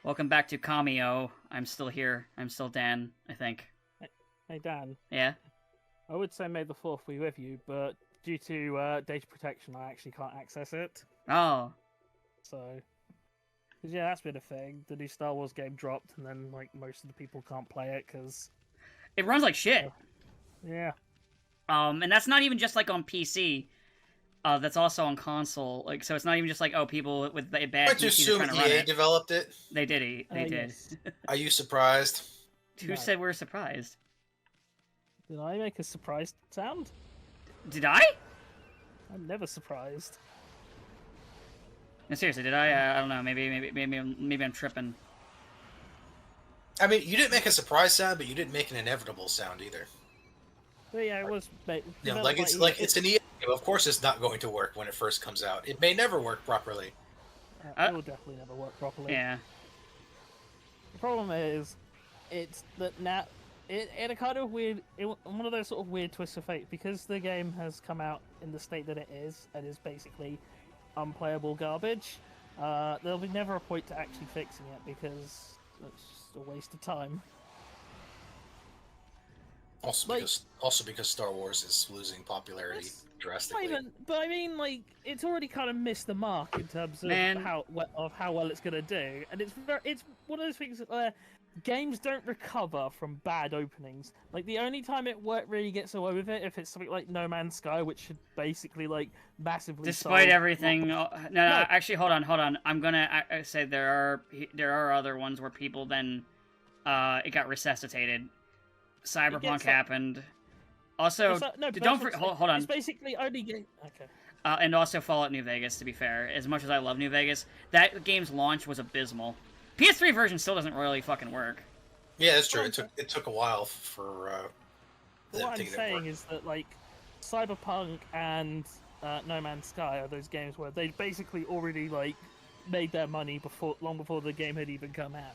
Welcome back to Kamio. I'm still here. I'm still Dan, I think. Hey Dan, Yeah? I would say May the 4th be with you, but due to data protection, I actually can't access it. Oh. So, because yeah, that's been a thing. The new Star Wars game dropped, and then like most of the people can't play it because It runs like shit. yeah, And that's not even just like on PC. That's also on console. Like, so it's not even just like, oh, people with bad I just PCs are assume trying to run EA it. developed it. They did. They did. yes. Are you surprised? Who No. said we were surprised? Did I make a surprised sound? Did I? I'm never surprised. No, seriously, did I? I don't know. Maybe I'm tripping. I mean, you didn't make a surprise sound, but you didn't make an inevitable sound either. But yeah, it was. You know, like it's an EA game. Of course, it's not going to work when it first comes out. It may never work properly. It will definitely never work properly. Yeah. The problem is, it's that now in a kind of weird, one of those sort of weird twists of fate, because the game has come out in the state that it is, and is basically unplayable garbage. There'll be never a point to actually fixing it because it's just a waste of time. Also because Star Wars is losing popularity drastically. But I mean, like, it's already kind of missed the mark in terms of how well it's gonna do, and it's one of those things where games don't recover from bad openings. Like, the only time it really gets away with it if it's something like No Man's Sky, which should basically like massively. Despite everything, no, actually, hold on. I'm gonna say there are other ones where people then it got resuscitated. Cyberpunk happened. Also, hold on. It's basically only game. Okay. And also Fallout New Vegas, to be fair. As much as I love New Vegas, that game's launch was abysmal. PS3 version still doesn't really fucking work. Yeah, that's true. It took a while for what I'm saying is that, like, Cyberpunk and No Man's Sky are those games where they basically already, like, made their money long before the game had even come out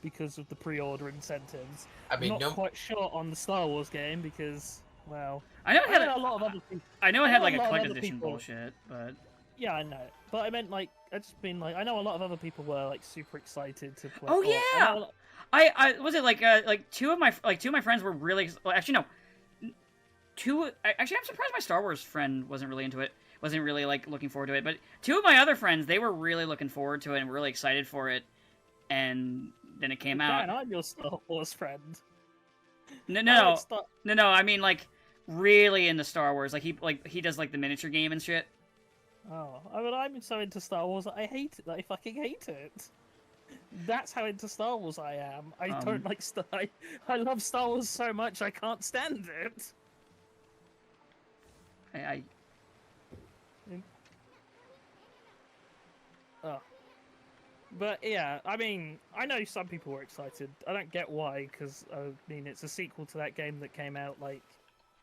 because of the pre-order incentives. I'm not quite sure on the Star Wars game because, well, I know a lot of other people. I know it had like a collector's edition bullshit, but yeah, I know. But I meant, like, I just mean, like, I know a lot of other people were like super excited to play. Oh yeah, I was it like two of my friends were really, well, actually no, actually I'm surprised my Star Wars friend wasn't really into it. Wasn't really like looking forward to it, but two of my other friends, they were really looking forward to it and were really excited for it, and then it came out. Man, I'm your Star Wars friend. No. I mean, like, really into Star Wars. Like he does like the miniature game and shit. Oh, I mean, I'm so into Star Wars that I hate it. I fucking hate it. That's how into Star Wars I am. I don't like I love Star Wars so much I can't stand it. Oh. But yeah, I mean, I know some people were excited. I don't get why, because I mean, it's a sequel to that game that came out. Like,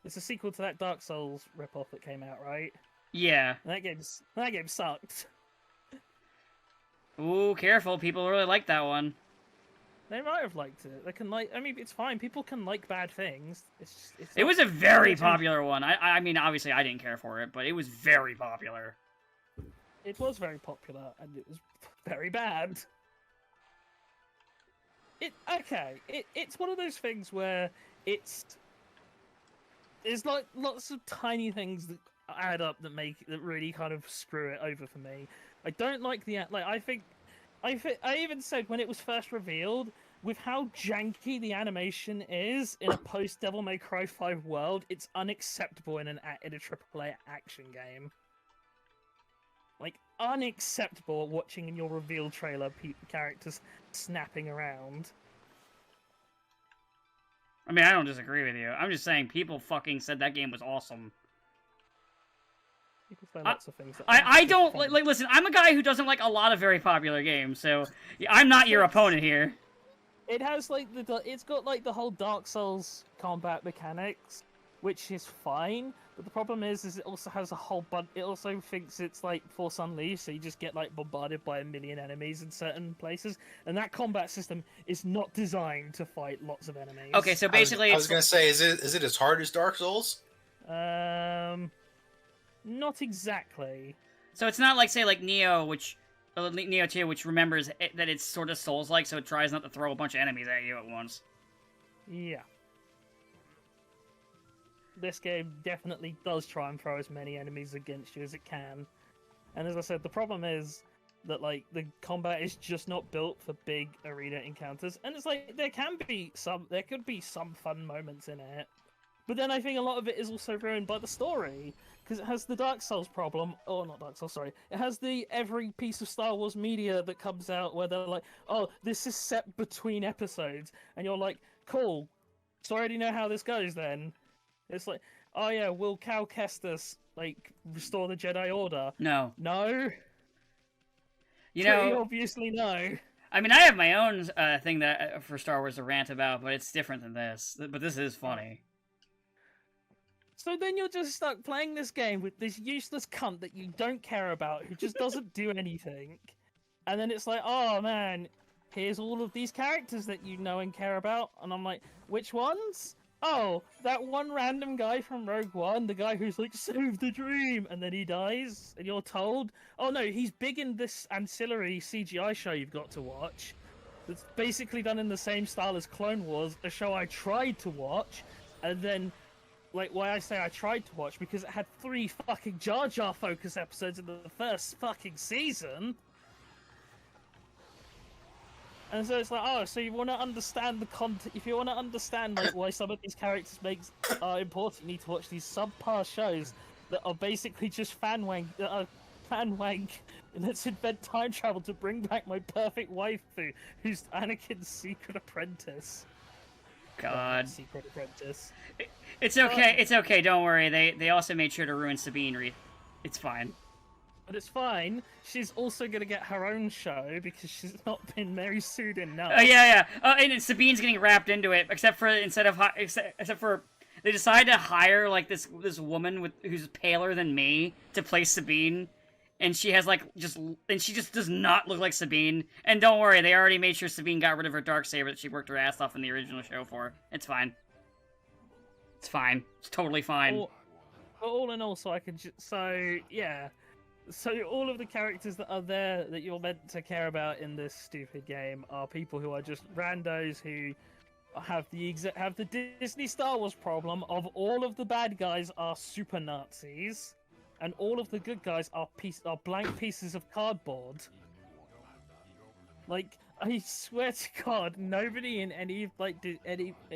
it's a sequel to that Dark Souls ripoff that came out, right? Yeah. And that game sucked. Ooh, careful! People really like that one. They might have liked it. They can like. I mean, it's fine. People can like bad things. It was a very popular one. I mean, obviously, I didn't care for it, but it was very popular. It was very popular, and it was very bad. It's one of those things where there's like lots of tiny things that add up that really kind of screw it over for me. I don't like I even said when it was first revealed, with how janky the animation is in a post Devil May Cry 5 world, it's unacceptable in a AAA action game. Like, unacceptable watching in your reveal trailer characters snapping around. I mean, I don't disagree with you. I'm just saying people fucking said that game was awesome. People say lots of things. I don't like. Listen, I'm a guy who doesn't like a lot of very popular games, so I'm not your opponent here. It has like it's got like the whole Dark Souls combat mechanics, which is fine. But the problem is it also has a whole bunch. It also thinks it's like Force Unleashed, so you just get like bombarded by a million enemies in certain places, and that combat system is not designed to fight lots of enemies. Okay, so basically, I was gonna say, is it as hard as Dark Souls? Not exactly. So it's not like, say, like Neo, which Neo 2, which remembers that it's sort of Souls-like, so it tries not to throw a bunch of enemies at you at once. Yeah. This game definitely does try and throw as many enemies against you as it can. And as I said, the problem is that, like, the combat is just not built for big arena encounters. And it's like, there could be some fun moments in it. But then I think a lot of it is also ruined by the story. Because it has the Dark Souls problem, or not Dark Souls, sorry. It has the every piece of Star Wars media that comes out where they're like, oh, this is set between episodes. And you're like, cool, so I already know how this goes then. It's like, oh yeah, will Cal Kestis, like, restore the Jedi Order? No. No? You Pretty know, obviously no. I mean, I have my own thing that for Star Wars to rant about, but it's different than this. But this is funny. So then you're just stuck playing this game with this useless cunt that you don't care about, who just doesn't do anything. And then it's like, oh man, here's all of these characters that you know and care about. And I'm like, which ones? Oh, that one random guy from Rogue One, the guy who's like, save the dream, and then he dies, and you're told, oh no, he's big in this ancillary CGI show you've got to watch. That's basically done in the same style as Clone Wars, a show I tried to watch, and then, like, why I say I tried to watch, because it had 3 fucking Jar Jar focus episodes in the first fucking season. And so it's like, oh, so you want to understand the content? If you want to understand like why some of these characters are important, you need to watch these subpar shows that are basically just fan wank. Let's invent time travel to bring back my perfect waifu, who's Anakin's secret apprentice. God. Secret apprentice. It's okay. It's okay. Don't worry. They also made sure to ruin Sabine. It's fine. But it's fine. She's also gonna get her own show because she's not been Mary Sued enough. Oh yeah. And Sabine's getting wrapped into it, except for they decide to hire like this woman who's paler than me to play Sabine, and she has she just does not look like Sabine. And don't worry, they already made sure Sabine got rid of her darksaber that she worked her ass off in the original show for. It's fine. It's fine. It's totally fine. All in all, yeah. So all of the characters that are there that you're meant to care about in this stupid game are people who are just randos who have the Disney Star Wars problem of all of the bad guys are super Nazis, and all of the good guys are blank pieces of cardboard. Like, I swear to God, nobody in any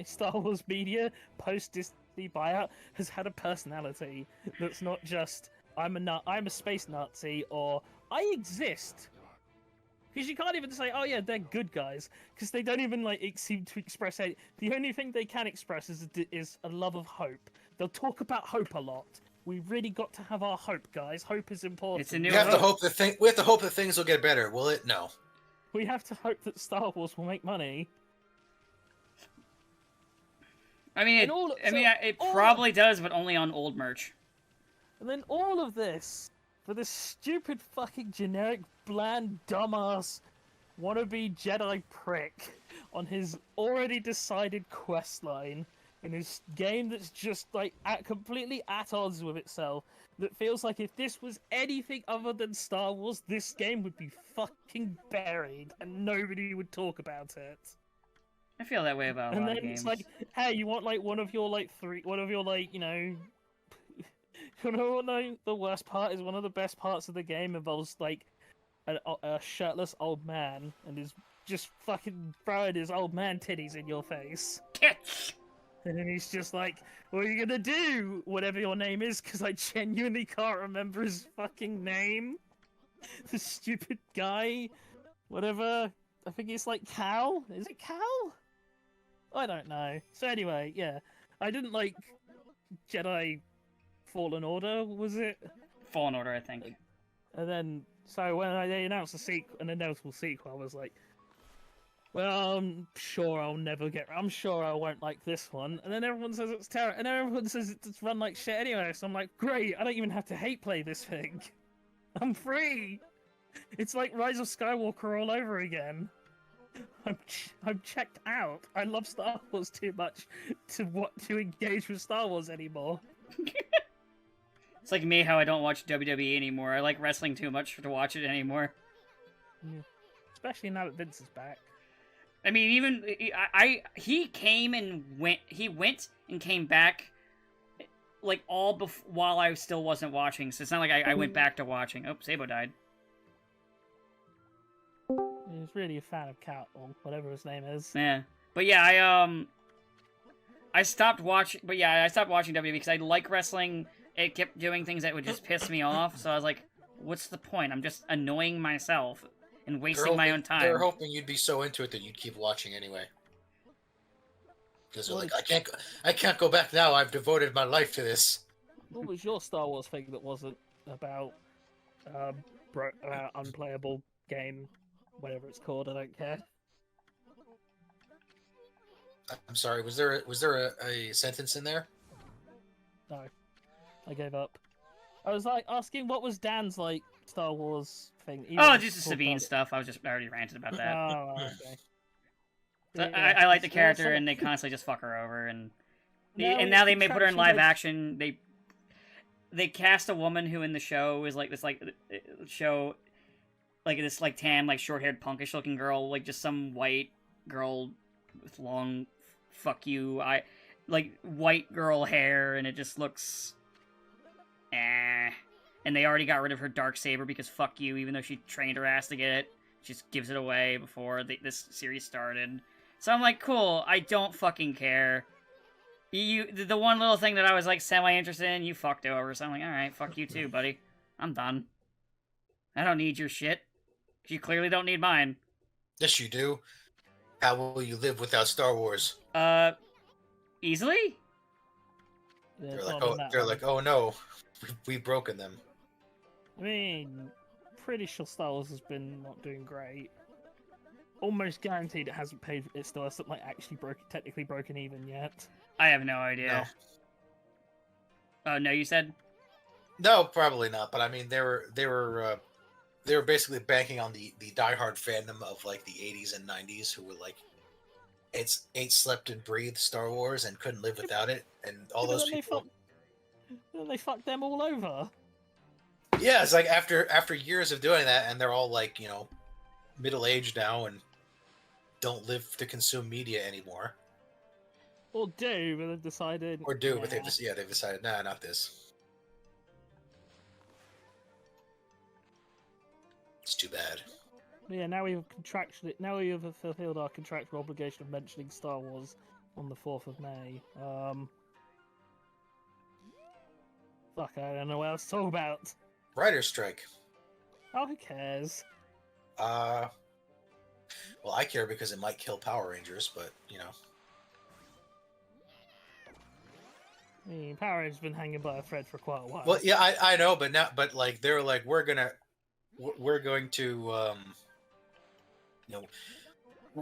Star Wars media post Disney buyout has had a personality that's not just I'm a space Nazi, or I exist. Because you can't even say, oh yeah, they're good guys, because they don't even seem to express it. The only thing they can express is a love of hope. They'll talk about hope a lot. We really got to have our hope, guys. Hope is important. We have to hope that things will get better. Will it? No. We have to hope that Star Wars will make money. I mean, it probably does, but only on old merch. And then all of this for this stupid fucking generic, bland, dumbass, wannabe Jedi prick on his already decided quest line in his game that's just completely at odds with itself. That feels like if this was anything other than Star Wars, this game would be fucking buried and nobody would talk about it. I feel that way about a lot of games. And then it's like, hey, you want one of your you know what the worst part is? One of the best parts of the game involves a shirtless old man and is just fucking throwing his old man titties in your face. And then he's just like, what are you gonna do? Whatever your name is, because I genuinely can't remember his fucking name. The stupid guy. Whatever. I think it's Cal? Is it Cal? I don't know. So anyway, yeah. I didn't like Jedi Fallen Order, was it? Fallen Order, I think. And then, so when they announced an inevitable sequel, I was like, well, I'm sure I won't like this one. And then everyone says it's terrible, and everyone says it's run like shit anyway, so I'm like, great, I don't even have to hate play this thing. I'm free! It's like Rise of Skywalker all over again. I'm checked out. I love Star Wars too much to engage with Star Wars anymore. It's like me, how I don't watch WWE anymore. I like wrestling too much to watch it anymore. Yeah. Especially now that Vince is back. I mean, even he came and went. He went and came back, like while I still wasn't watching. So it's not like I went back to watching. Oh, Sabo died. He's really a fan of Cat or whatever his name is. Yeah, but yeah, I stopped watching. But yeah, I stopped watching WWE because I like wrestling. It kept doing things that would just piss me off. So I was like, what's the point? I'm just annoying myself and wasting my own time. They're hoping you'd be so into it that you'd keep watching anyway. Because they're like, I can't go back now. I've devoted my life to this. What was your Star Wars thing that wasn't about unplayable game, whatever it's called? I don't care. I'm sorry. Was there a sentence in there? No, I gave up. I was like asking what was Dan's like Star Wars thing. Oh, just the Sabine stuff. I already ranted about that. Oh, okay. So Yeah, I like the character, so- and they constantly just fuck her over, and Now now they may put her in live contractually- action. They cast a woman who in the show is like this show, like this like tan like short haired punkish looking girl, like just some white girl with long fuck you like white girl hair, and it just looks And they already got rid of her dark saber because fuck you, even though she trained her ass to get it. She just gives it away before this series started. So I'm like, cool, I don't fucking care. The one little thing that I was like semi-interested in, you fucked over. So I'm like, alright, fuck you too, buddy. I'm done. I don't need your shit. You clearly don't need mine. Yes, you do. How will you live without Star Wars? Easily? Yeah, They're like, oh no, we've broken them. I mean, pretty sure Star Wars has been not doing great. Almost guaranteed it hasn't paid. It still hasn't like actually technically broken even yet. I have no idea. No. Oh no, you said? No, probably not. But I mean, they were basically banking on the diehard fandom of like the 80s and 90s who were like, it's ate, slept, and breathed Star Wars and couldn't live without it, and all those people. They fucked them all over. Yeah, it's like after years of doing that, and they're all like, middle aged now and don't live to consume media anymore. Or do, but they've decided. But they've decided, nah, not this. It's too bad. Yeah, now we have fulfilled our contractual obligation of mentioning Star Wars on the 4th of May. Fuck, I don't know what else to talk about. Writer's strike. Oh, who cares? Well, I care because it might kill Power Rangers, but I mean, Power Rangers been hanging by a thread for quite a while. Well, yeah, I know, but like they're like we're going to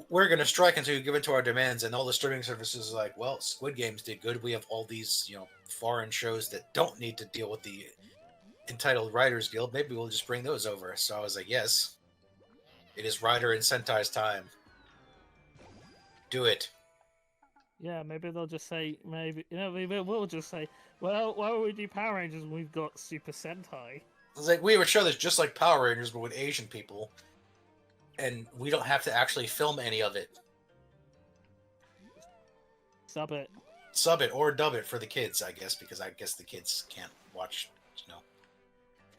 we're gonna strike until you give in to our demands, and all the streaming services are like, well, Squid Games did good. We have all these foreign shows that don't need to deal with the entitled Writers Guild. Maybe we'll just bring those over. So I was like, yes, it is Writer and Sentai's time. Do it. Yeah, maybe they'll just say, maybe we'll just say, well, why would we do Power Rangers when we've got Super Sentai? It's like we have a show that's just like Power Rangers, but with Asian people, and we don't have to actually film any of it. Sub it or dub it for the kids, I guess, because I guess the kids can't watch,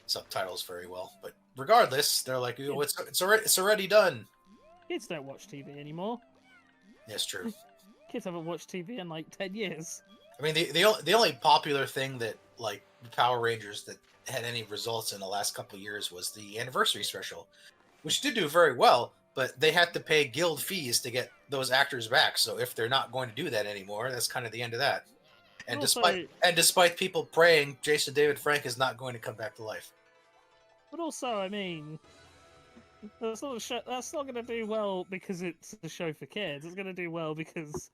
subtitles very well. But regardless, they're like, it's already done. Kids don't watch TV anymore. Yes, true. Kids haven't watched TV in like 10 years. I mean, the only popular thing that like Power Rangers that had any results in the last couple of years was the anniversary special, which did do very well, but they had to pay guild fees to get those actors back. So if they're not going to do that anymore, that's kind of the end of that. And despite people praying, Jason David Frank is not going to come back to life. But also, I mean, that's not going to do well because it's a show for kids. It's going to do well because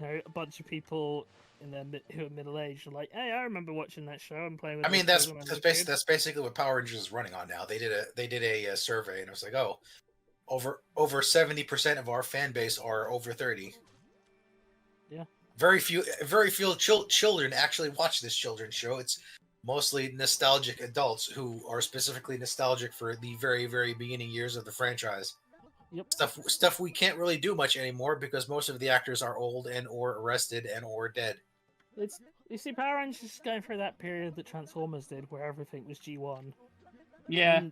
a bunch of people who are middle aged are like, hey, I remember watching that show and playing with. I mean, that's basically what Power Rangers is running on now. They did a survey, and it was like, oh, over 70% of our fan base are over 30. Yeah. Very few children actually watch this children's show. mostly nostalgic adults who are specifically nostalgic for the very, very beginning years of the franchise. Yep. Stuff we can't really do much anymore because most of the actors are old and or arrested and or dead. It's you see, Power Rangers is going through that period that Transformers did, where everything was G1. Yeah. And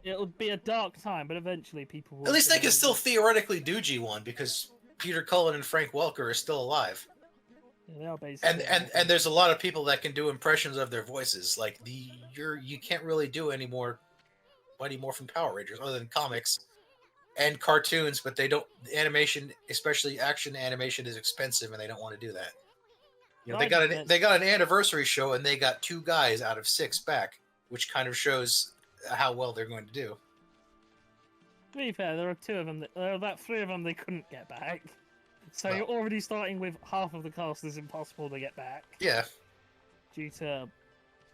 it would be a dark time, but eventually people will. At least they can still theoretically do G1 because Peter Cullen and Frank Welker are still alive. Yeah, they are basically. And there's a lot of people that can do impressions of their voices. Like you can't really do any more from Power Rangers other than comics and cartoons, but they don't animation, especially action animation, is expensive and they don't want to do that. You know, they got an anniversary show and they got 2 guys out of 6 back, which kind of shows how well they're going to do. To be fair, there are 2 of them. There are about 3 of them they couldn't get back. So Well, you're already starting with half of the cast is impossible to get back yeah, due to,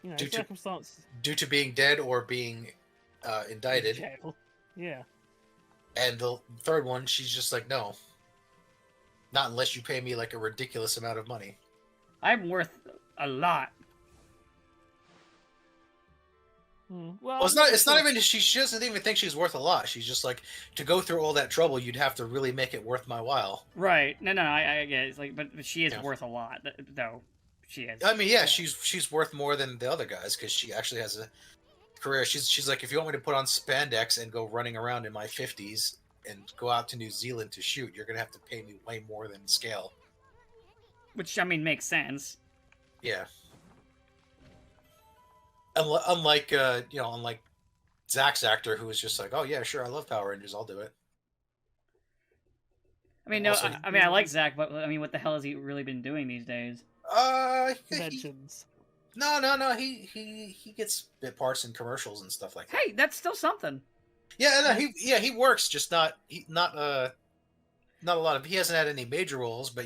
Due to- circumstances. due to being dead or being indicted. Jail. Yeah. And the third one, she's just like, no, not unless you pay me like a ridiculous amount of money. I'm worth a lot. Well, Well, it's not even she doesn't even think she's worth a lot. She's just like, to go through all that trouble, you'd have to really make it worth my while. Right. No, I get it. It's like, but she is Yeah. worth a lot, though. She is. I mean, yeah, she's worth more than the other guys because she actually has a career. She's like, if you want me to put on spandex and go running around in my 50s and go out to New Zealand to shoot, you're gonna have to pay me way more than scale. Which, I mean, makes sense. Yeah. Unlike unlike Zach's actor, who was just like, oh yeah, sure, I love Power Rangers, I'll do it. I mean, no, Also, I mean, I like Zach, but I mean, what the hell has he really been doing these days? conventions. No. He gets bit parts in commercials and stuff like that. Hey, that's still something. Yeah, no, he works, just not a lot of. He hasn't had any major roles, but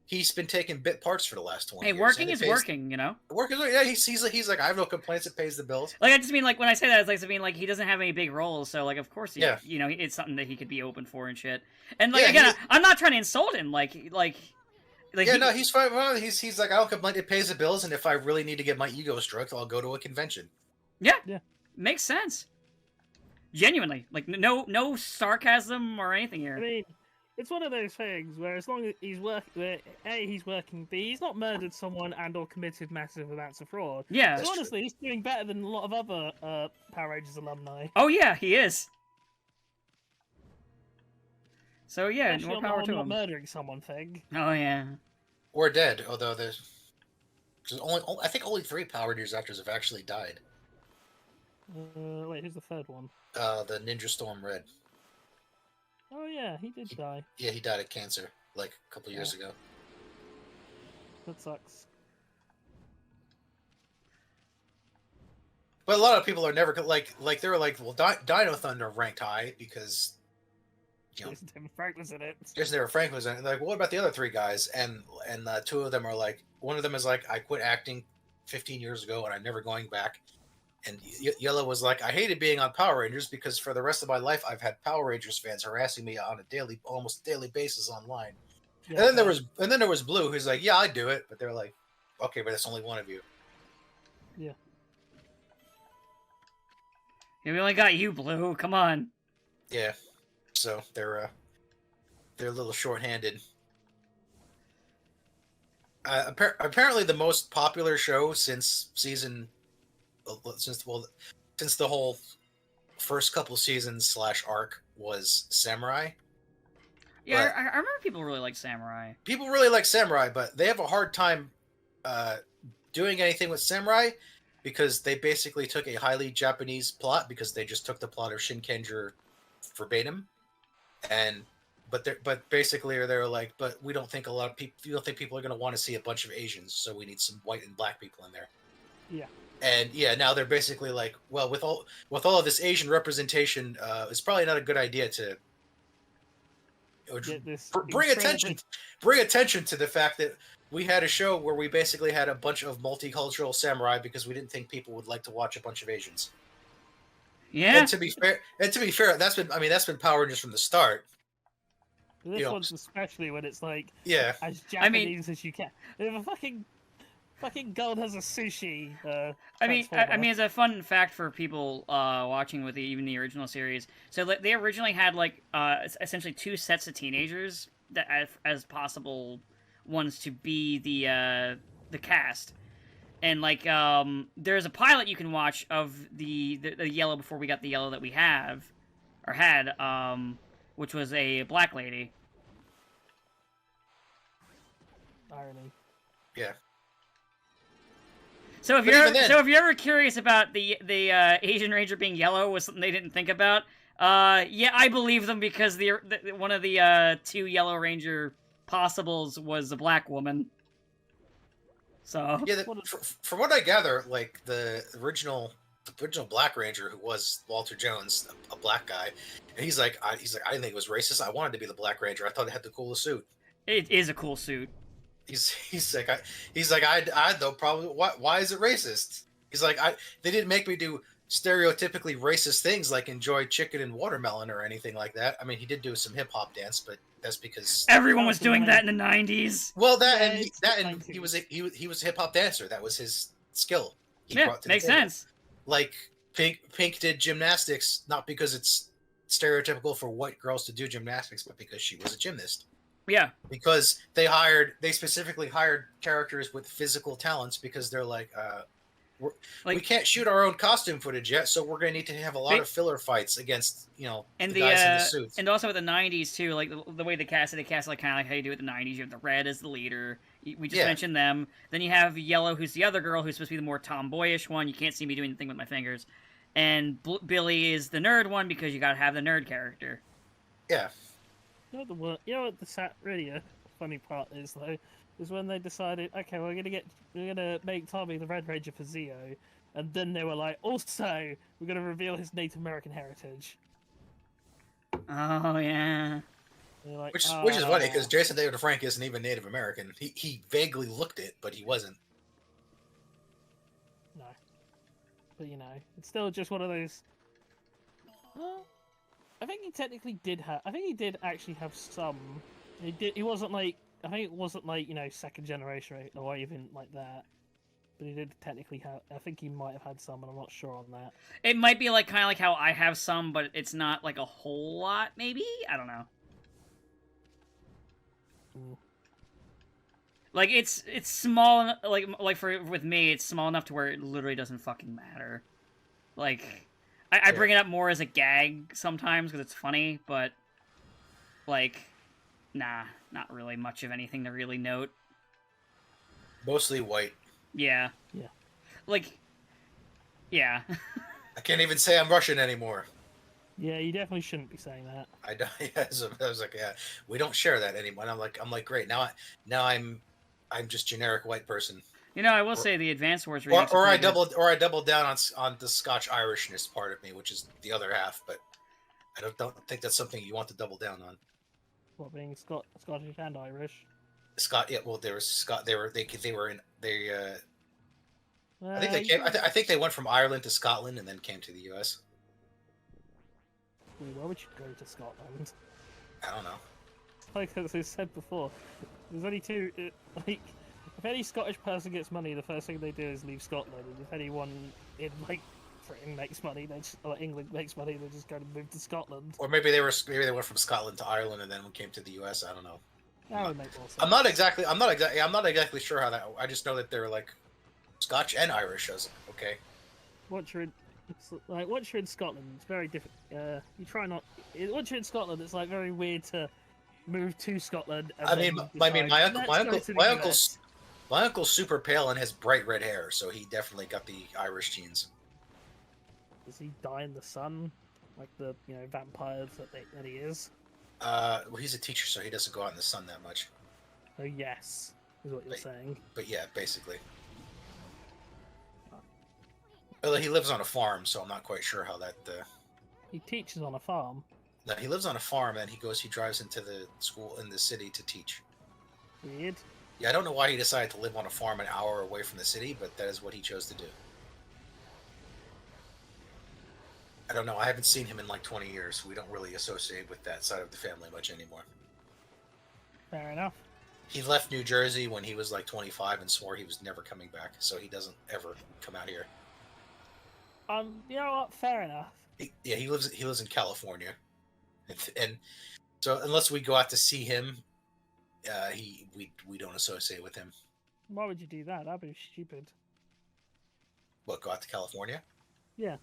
he's been taking bit parts for the last 20 Hey, years. working and it is pays- working, you know? Work is yeah. He's like, I have no complaints. It pays the bills. Like, I just mean, like, when I say that, it's like, I mean, like, he doesn't have any big roles, so, like, of course, Yeah. it's something that he could be open for and shit. And, like, Yeah, again, I'm not trying to insult him, like, Yeah, no, he's fine. Well, he's like, I don't complain. It pays the bills, and if I really need to get my ego stroked, I'll go to a convention. makes sense. Genuinely. Like, no sarcasm or anything I here. mean, it's one of those things where as long as he's working, he's working, B, he's not murdered someone and or committed massive amounts of fraud. Yeah. That's So true. honestly, he's doing better than a lot of other Power Rangers alumni. Oh, yeah, he is. So, yeah, Especially more on the power whole to not him. murdering someone thing. Oh, yeah. Or dead, although there's I think only 3 Power Rangers actors have actually died. Wait, who's the third one? The Ninja Storm Red. Oh yeah, he did die. Yeah, he died of cancer like a couple years ago. That sucks. But a lot of people are never like they were like, well, Dino Thunder ranked high because Jason Tim Frank was in it. Jason David Frank was in it. Like, what about the other 3 guys? And 2 of them are like, one of them is like, I quit acting 15 years ago and I'm never going back. And Yellow was like, I hated being on Power Rangers because for the rest of my life I've had Power Rangers fans harassing me on a almost daily basis online. Yeah, And then there was Blue, who's like, yeah, I'd do it, but they're like, okay, but it's only one of you. Yeah, we only got you, Blue. Come on. Yeah, so they're a little short-handed. Apparently, the most popular show since the whole first couple seasons / arc was Samurai. Yeah, But- I remember people really like Samurai. People really like Samurai, but they have a hard time doing anything with Samurai because they basically took a highly Japanese plot because they just took the plot of Shinkenger verbatim, but basically they're like, but we don't think people are going to want to see a bunch of Asians, so we need some white and black people in there. Yeah. And yeah, now they're basically like, well, with all of this Asian representation, it's probably not a good idea to Get this bring attention to the fact that we had a show where we basically had a bunch of multicultural samurai because we didn't think people would like to watch a bunch of Asians. Yeah. And to be fair, that's been Power Rangers from the start. This you know, one's especially when it's like Yeah. as I mean- Japanese as you can. If a fucking Fucking Gold has a sushi. I mean, Transformer. as a fun fact for people watching with even the original series, so they originally had like essentially two sets of teenagers that as possible ones to be the cast, and like there's a pilot you can watch of the yellow before we got the yellow that we have or had, which was a black lady. Irony. Yeah. So if But you're even then- so if you're ever curious about the Asian Ranger being yellow was something they didn't think about, yeah, I believe them because the one of the two Yellow Ranger possibles was a black woman. So Yeah, What a- from what I gather, like the original Black Ranger, who was Walter Jones, a black guy, and he's like, I didn't think it was racist. I wanted to be the Black Ranger. I thought it had the coolest suit. it is a cool suit. He's like, I had no problem. Why is it racist? He's like, they didn't make me do stereotypically racist things like enjoy chicken and watermelon or anything like that. I mean, he did do some hip hop dance, but that's because Everyone was doing that in the 90s. well, Yeah, and it's that the and he 90s. was a hip hop dancer. That was his skill. He Yeah, brought to the makes table. sense. Like Pink did gymnastics not because it's stereotypical for white girls to do gymnastics, but because she was a gymnast. Yeah, Because they specifically hired characters with physical talents because they're like, we like can't shoot our own costume footage yet, so we're going to need to have a lot They- of filler fights against and the guys in the the suits. and also with the 90s too, like the way they cast like kind of like how you do with the 90s. You have the red as the leader. We just Yeah. mentioned them. Then you have Yellow, who's the other girl, who's supposed to be the more tomboyish one. You can't see me doing the thing with my fingers. And Billy is the nerd one because you gotta have the nerd character. Yeah, You know what the really funny part is though, is when they decided, okay, we're gonna make Tommy the Red Ranger for Zeo, and then they were like, also we're gonna reveal his Native American heritage. Oh yeah. They're like, which is funny because "Ah." Jason David Frank isn't even Native American. He vaguely looked it, but he wasn't. No, but it's still just one of those. Well, I think he technically did have. I think he did actually have some. He did. He wasn't like. I think it wasn't like second generation or even like that. But he did technically have. I think he might have had some, and I'm not sure on that. It might be like kind of like how I have some, but it's not like a whole lot. Maybe I don't know. Mm. Like it's small. Like with me, it's small enough to where it literally doesn't fucking matter. Like I bring it up more as a gag sometimes because it's funny, but like nah, not really much of anything to really note. Mostly white. Yeah. Yeah. Like, yeah. I can't even say I'm Russian anymore. Yeah, you definitely shouldn't be saying that. I was like, yeah, we don't share that anymore. And I'm like, great. Now I'm just generic white person. I will say the Advance Wars Or, remakes are or I pretty good. doubled down on the Scotch Irishness part of me, which is the other half. But I don't think that's something you want to double down on. What, being Scottish and Irish? Scott, yeah. Well, there was Scott. They were in they. I think Uh, they came. I think they went from Ireland to Scotland and then came to the U.S. Why would you go to Scotland? I don't know. Like as I said before, there's only two. Like, if any Scottish person gets money, the first thing they do is leave Scotland. And if anyone in Britain makes money, or England makes money, they just go to move to Scotland. Or maybe they went from Scotland to Ireland and then came to the U.S. I don't know. That would make more sense. I'm not exactly sure how that. I just know that they're like Scotch and Irish. Okay. Once you're in Scotland, it's very different. You try not. Once you're in Scotland, it's like very weird to move to Scotland. And I mean, then my decide, "Let's go to the US." my uncle's super pale and has bright red hair, so he definitely got the Irish genes. Does he die in the sun, like the vampires that he is? Well, he's a teacher, so he doesn't go out in the sun that much. Oh yes, is what you're Wait. saying. But yeah, basically. Well, he lives on a farm, so I'm not quite sure how that. He teaches on a farm. No, he lives on a farm, and he drives into the school in the city to teach. Weird. Yeah, I don't know why he decided to live on a farm an hour away from the city, but that is what he chose to do. I don't know. I haven't seen him in like 20 years. So we don't really associate with that side of the family much anymore. Fair enough. He left New Jersey when he was like 25 and swore he was never coming back, so he doesn't ever come out here. You know what? Fair enough. He lives in California, and so unless we go out to see him, we don't associate with him. Why would you do that? That'd be stupid. What, go out to California? Yeah.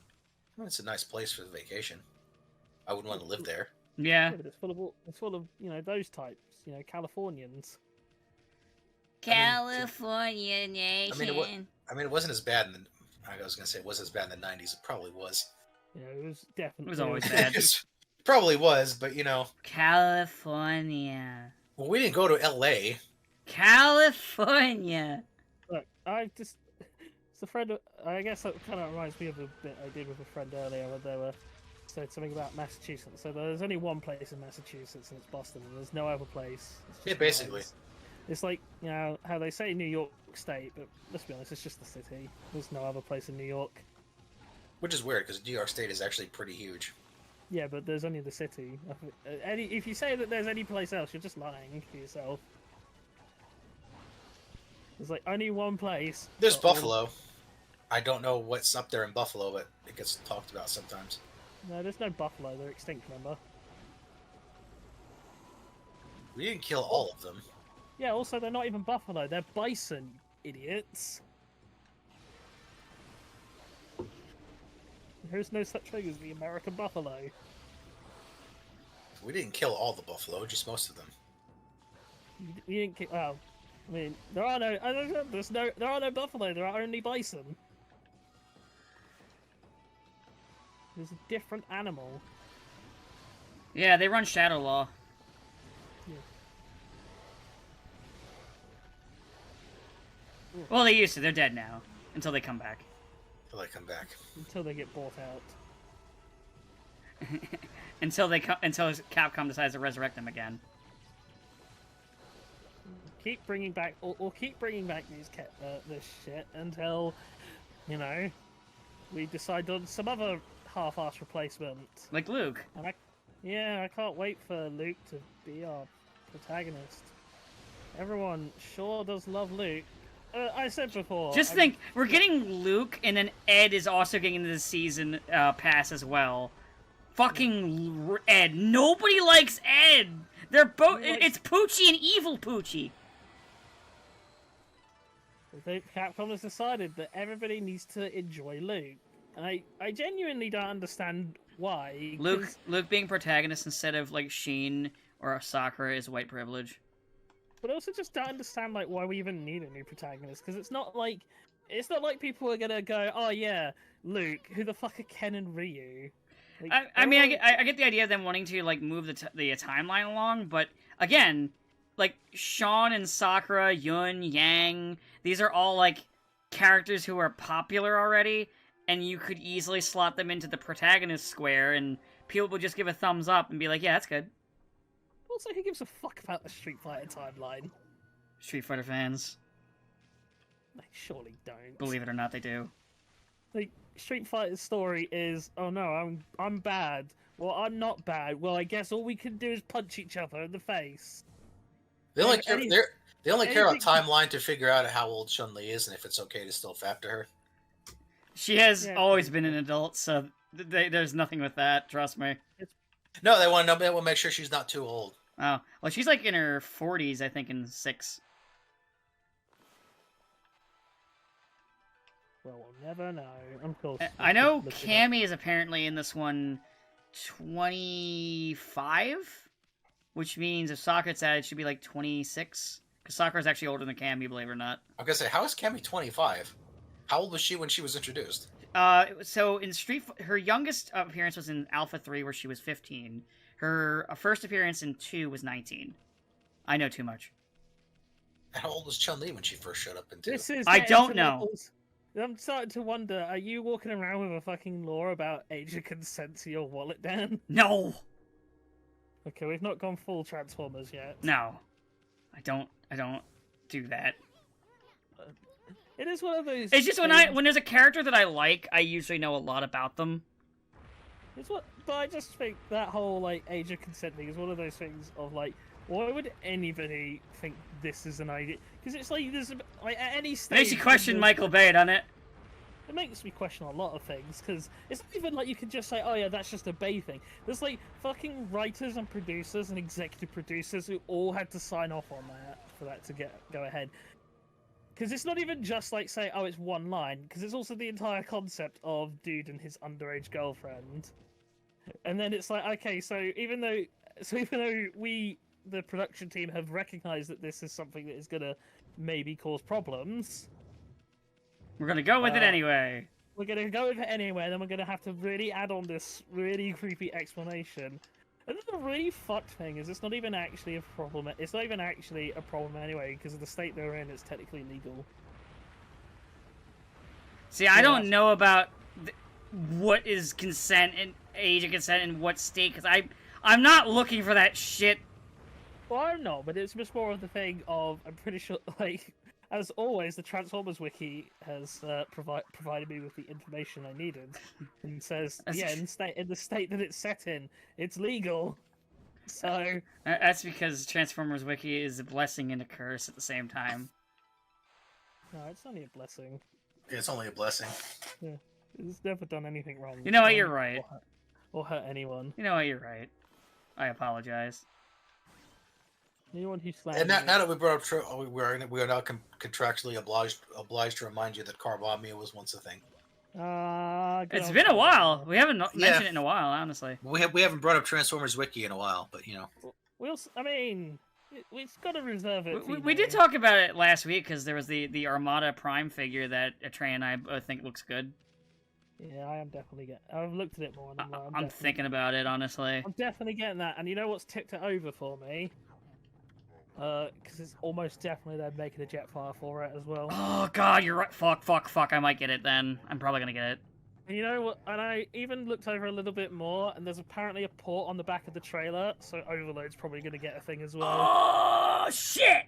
Well, it's a nice place for the vacation. I wouldn't want to live there. Yeah. Yeah, but it's full of those types. Californians. California nation. I mean, it wasn't as bad in the. I was gonna say it wasn't as bad in the '90s. It probably was. Yeah, it was definitely. It was always bad. It probably was, but California. Well, we didn't go to L.A. California. Look, it's a friend. I guess that kind of reminds me of a bit I did with a friend earlier when they were said something about Massachusetts. So there's only one place in Massachusetts, and it's Boston, and there's no other place. Yeah, basically. It's like, how they say New York State, but let's be honest, it's just the city. There's no other place in New York. Which is weird, because New York State is actually pretty huge. Yeah, but there's only the city. If you say that there's any place else, you're just lying to yourself. There's like only one place. There's Buffalo. I don't know what's up there in Buffalo, but it gets talked about sometimes. No, there's no buffalo. They're extinct, remember? We didn't kill all of them. Yeah, also, they're not even buffalo. They're bison, idiots. There's no such thing as the American buffalo. We didn't kill all the buffalo, just most of them. You didn't kill... Well, I mean, there are no buffalo. There are only bison. There's a different animal. Yeah, they run Shadow Law. Yeah. Well, they used to. They're dead now. Until they come back. Until they come back. Until they get bought out. until Capcom decides to resurrect them again. Keep bringing back, or keep bringing back this shit until, we decide on some other half-assed replacement. Like Luke. And I can't wait for Luke to be our protagonist. Everyone sure does love Luke. I said before. Just think, we're getting Luke, and then Ed is also getting the season pass as well. Fucking Ed. Nobody likes Ed. They're both. It's Poochie and Evil Poochie. Capcom has decided that everybody needs to enjoy Luke. And I genuinely don't understand why. Luke being protagonist instead of like Sheen or Sakura is white privilege. But I also just don't understand why we even need a new protagonist, because it's not like people are gonna go, oh yeah, Luke, who the fuck are Ken and Ryu? I mean, I get the idea of them wanting to move the timeline along, but again, Sean and Sakura, Yun, Yang, these are all characters who are popular already, and you could easily slot them into the protagonist square, and people would just give a thumbs up and be like, yeah, that's good. Also, who gives a fuck about the Street Fighter timeline? Street Fighter fans. They surely don't. Believe it or not, they do. Street Fighter's story is, oh no, I'm bad. Well, I'm not bad. Well, I guess all we can do is punch each other in the face. They only care about timeline to figure out how old Chun-Li is and if it's okay to still fap to her. She has always been an adult, so there's nothing with that. Trust me. No, they want to make sure she's not too old. Oh, well, she's in her 40s, I think, in 6. Well, we'll never know. I'm close. I know Cammy is apparently in this one 25, which means if Sakura's at it, should be 26. Because Sakura's actually older than Cammy, believe it or not. I was gonna say, how is Cammy 25? How old was she when she was introduced? So in her youngest appearance was in Alpha 3, where she was 15. Her first appearance in 2 was 19. I know too much. How old was Chun-Li when she first showed up in 2? I don't know. I'm starting to wonder, are you walking around with a fucking law about age of consent to your wallet, Dan? No! Okay, we've not gone full Transformers yet. No. I don't do that. It is one of those... It's just when there's a character that I like, I usually know a lot about them. But I just think that whole like age of consent thing is one of those things of like, why would anybody think this is an idea? Because it's like there's like at any stage. Makes you question Michael Bay, doesn't it? It makes me question a lot of things because it's not even like you can just say, "Oh yeah, that's just a Bay thing." There's like fucking writers and producers and executive producers who all had to sign off on that for that to go ahead. Because it's not even just like say, "Oh, it's one line," because it's also the entire concept of dude and his underage girlfriend. And then it's like, okay, so even though we, the production team, have recognized that this is something that is gonna maybe cause problems. We're gonna go with it anyway. We're gonna go with it anyway, then we're gonna have to really add on this really creepy explanation. And then the really fucked thing is it's not even actually a problem. It's not even actually a problem anyway, because of the state they're in, it's technically legal. See, I don't know about what is consent and age of consent in what state, because I'm not looking for that shit. Well, I'm not, but it's just more of the thing of, I'm pretty sure, like, as always, the Transformers wiki has provided me with the information I needed, and says, yeah, in the state that it's set in, it's legal. So that's because Transformers wiki is a blessing and a curse at the same time. No, it's only a blessing. It's only a blessing. Yeah, it's never done anything wrong. You know what? You're right. Or hurt anyone. You know what? You're right. I apologize. Anyone who slammed And now that we brought up, we are now contractually obliged to remind you that Carbomia was once a thing. It's been a while. We haven't mentioned it in a while, honestly. We haven't brought up Transformers Wiki in a while, but you know. I mean, we've got to reserve it. We did talk about it last week because there was the Armada Prime figure that Trey and I both think looks good. Yeah, I am definitely I've looked at it more. And I'm thinking about it, honestly. I'm definitely getting that, and you know what's tipped it over for me? Because it's almost definitely they're making a Jetfire for it as well. Oh god, you're right. Fuck. I might get it then. I'm probably gonna get it. And you know what? And I even looked over a little bit more, and there's apparently a port on the back of the trailer, so Overload's probably gonna get a thing as well. Oh shit!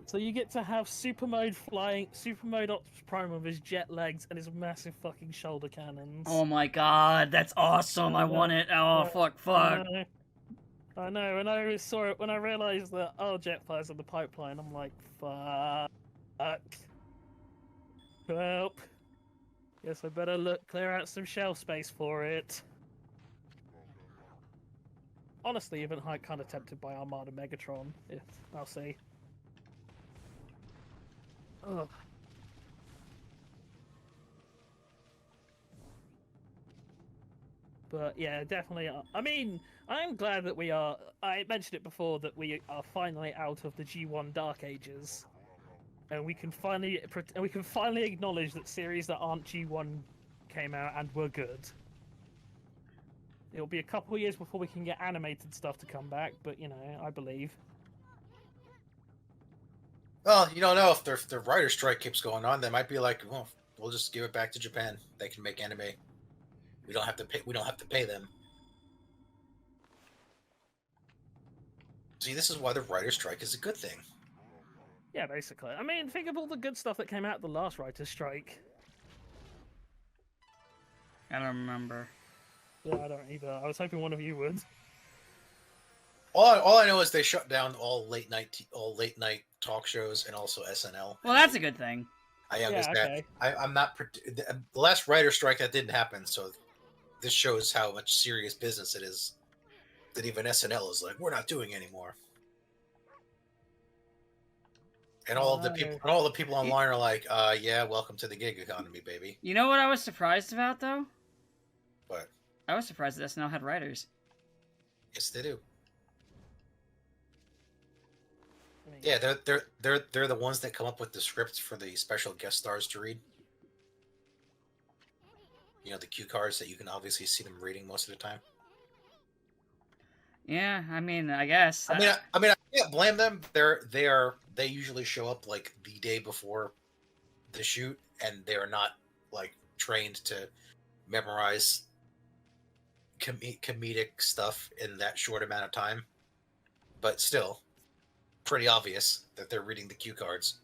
So you get to have Super Mode Optimus Prime with his jet legs and his massive fucking shoulder cannons. Oh my god, that's awesome! I want it. Oh fuck. I know, when I saw it, when I realised that, Jetfire's in the pipeline, I'm like, fuck. Well, guess I better clear out some shelf space for it. Honestly, even kind of tempted by Armada Megatron, I'll see. Ugh. But yeah, definitely. I mean, I'm glad that I mentioned it before that we are finally out of the G1 Dark Ages, and we can finally acknowledge that series that aren't G1 came out and were good. It'll be a couple of years before we can get animated stuff to come back, but you know, I believe. Well, you don't know if the writer's strike keeps going on. They might be like, well, we'll just give it back to Japan. They can make anime. We don't have to pay. We don't have to pay them. See, this is why the writer's strike is a good thing. Yeah, basically. I mean, think of all the good stuff that came out of the last writer's strike. I don't remember. Yeah, I don't either. I was hoping one of you would. All I know is they shut down all late night talk shows and also SNL. Well, that's a good thing. I'm not. The last writer's strike that didn't happen, so this shows how much serious business it is. That even SNL is like, we're not doing anymore. And all the people online are like, yeah, welcome to the gig economy, baby. You know what I was surprised about though? What? I was surprised that SNL had writers. Yes, they do. Yeah, they're the ones that come up with the scripts for the special guest stars to read. You know, the cue cards that you can obviously see them reading most of the time. Yeah, I mean, I guess. I can't blame them. They usually show up like the day before the shoot, and they are not like trained to memorize comedic stuff in that short amount of time. But still, pretty obvious that they're reading the cue cards.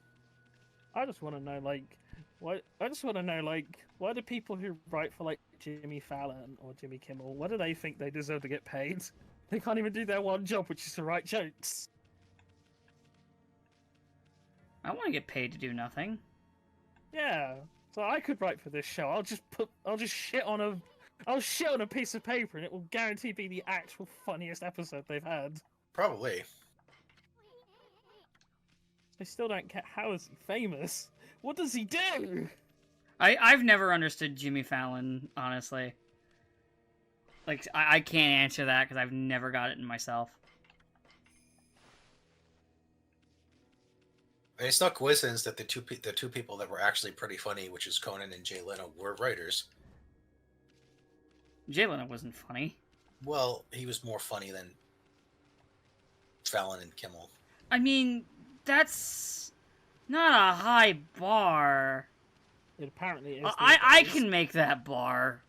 I just want to know, like, what? I just want to know, like, Why do people who write for like Jimmy Fallon or Jimmy Kimmel, why do they think they deserve to get paid? They can't even do their one job, which is to write jokes. I want to get paid to do nothing. Yeah. So I could write for this show. I'll just shit on a piece of paper and it will guarantee be the actual funniest episode they've had. Probably. I still don't get how is he famous? What does he do? I've never understood Jimmy Fallon, honestly. Like, I can't answer that because I've never got it in myself. I mean, it's no coincidence that the two people that were actually pretty funny, which is Conan and Jay Leno, were writers. Jay Leno wasn't funny. Well, he was more funny than Fallon and Kimmel. I mean, that's not a high bar. It apparently is. I can make that bar.